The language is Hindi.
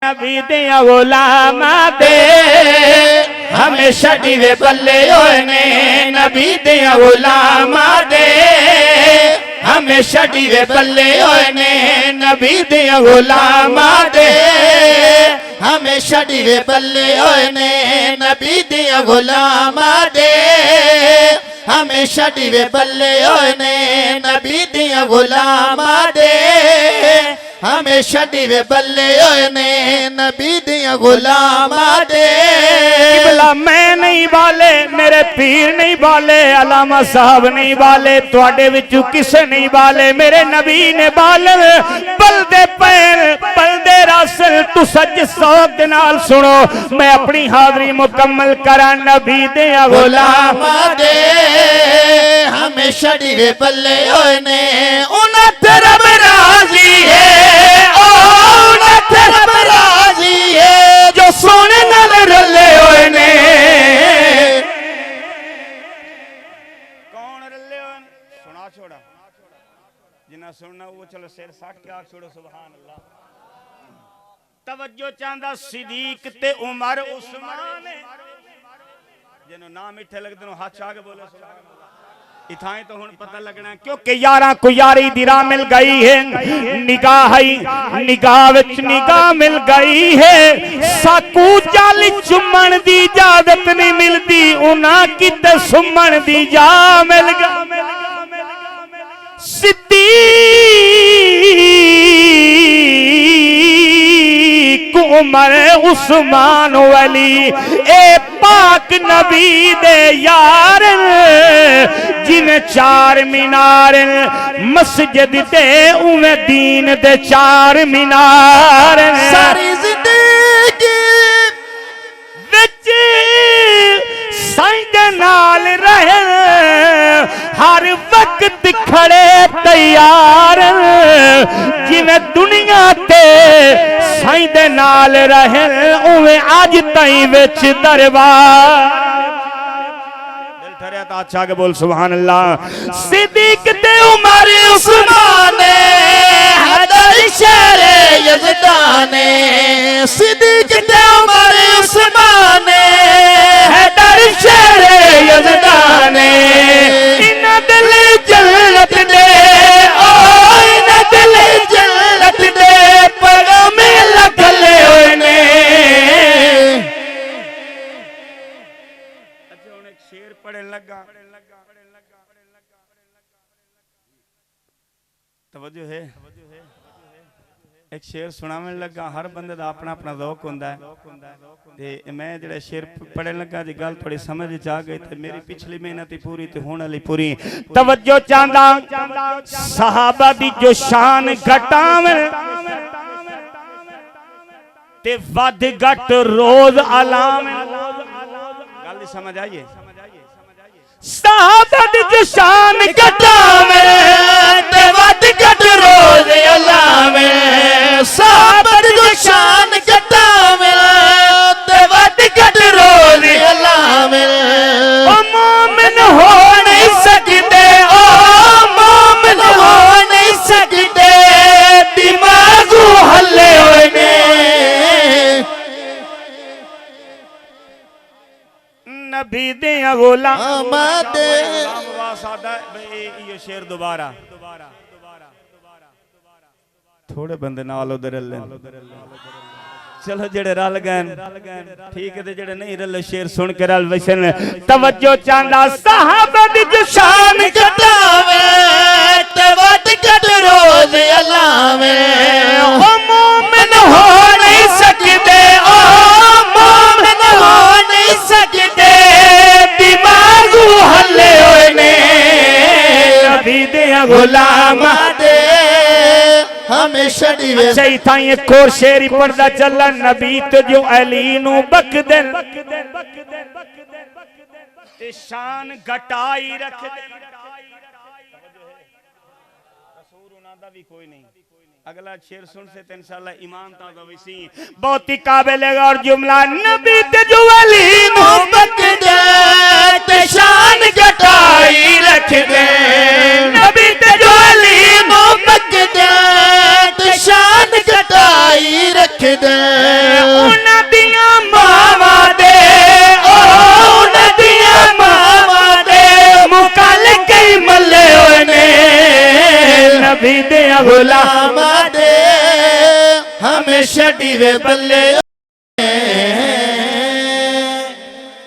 नबी दे गुलामा दे हमेशा डीवे बल्ले होने। नबी दे गुलामा दे हमेशा डीवे बल्ले होने। नबी दे गुलामा दे हमेशा डीवे बल्ले होने। नबी दे गुलामा दे हमेशा डीवे बल्ले होने। नबी दे गुलामा दे हमेशा डीवे बल्ले होने। नबी दिया गुलामा दे। मैं नहीं बाले, मेरे पीर नहीं बाले, अलामा साहब नहीं बाले, तुहाडे विचों किसे नहीं बाले, मेरे नबी ने बाले। बलदे पैर बलदे रासल तू सज सौक दे नाल सुनो। मैं अपनी हाजरी मुकम्मल करा। नबी दिया गुलामा दे हमेशा डीवे बल्ले होने। उन्हें तेरा राजी है जो सोने नाल रले होए ने। कौन रले होए? सुना छोड़ा जिन्ना सुनना वो चलो सिर साट के आख छोड़ो सुभान अल्लाह। तवज्जो चांदा सिद्दीक ते उमर उस्मान जिन्नो नाम मिठे लगदे नो हाथ आके बोले सुभान अल्लाह। इथाई तो हुन पता लगना क्योंकि यारा को यारी दी राह मिल गई है। निगाह विच निगाह मिल गई है। साकू जाली चुम्मन दी इजाजत नहीं मिलती, उना किते सुमन दी जा मिल गई। सिद्दीक उमर उस्मान वली ए पाक नबी दे यार जिन्हें चार मीनार मस्जिद दे उमें दीन दे चार मीनार। सारी जिंदगी विच साईं दे नाल रहे, हर वक्त खड़े तैयार। जिन्हें दुनिया ते साईं दे नाल रहे उमें अज ताईं विच दरबार। अच्छा के बोल सुभान अल्लाह। सिद्दीक ते उमर उस्मान हैदर शेर यज़दान। सिद्दीक ते उमर उस्मान हैदर शेर यज़दान। इना दिल जन्नत दे ओ इना दिल जन्नत दे पैगाम लगले होए ने। शेर पढ़न लगा तवज्जो है। एक शेर सुनावन लगा। हर बंदे दा अपना अपना ज़ौक हुंदा है ते मैं जेड़ा शेर पढ़न लगा दी गल थोड़ी समझ च आ गई ते मेरी पिछली मेहनत पूरी ते होण वाली पूरी। तवज्जो चांदा सहाबा दी जो शान घटावन ते वध घट रोज अलाम। गल समझ आइए। सहाबा दी जो शान घटावे ते वध घट रोज अलावे। सहाबा दी जो शान घटावे ते वध घट रोज अलावे। ओ मोमिन हो नहीं सकते, ओ मोमिन हो नहीं सकते, दिमागू हल्ले होए ने। नबी दे गुलाम दे शेर दोबारा थोड़े बंदे नाल उधर चलो जेड़े रल गए ठीक है, जेड़े नहीं रले शेर सुन के रल वैसन। तवज्जो चांदा साहबा दी जो शान घटावे ते वध घट रोज अलावे। ओ मोमिन हो नहीं सकते, ओ मोमिन हो नहीं सकते, दिमागू हल्ले होए ने। नबी दे गुलामा दे हमेशा डीवे। अच्छा इथा एक और शेर पढ़दा चला। नबी तो जो अली नू बकदे ते शान घटाई रखदे। रसूल उना दा भी कोई नहीं। अगला शेर सुन से तो इंशाल्लाह ईमान ताज़ा वैसी बहुत ही काबिल है। और जुमला नबी ते जो अली नू बकदे ते शान घटाई रखदे। नबी ते जो अली नू बकदे ते शान घटाई रख लिख दे उन्हां दियां मावां दे उन्हां दियां मावां दे मुकल कई मल्ले होए ने नबी दे गुलामां गुलामा दे हमें छड़ी वे बल्ले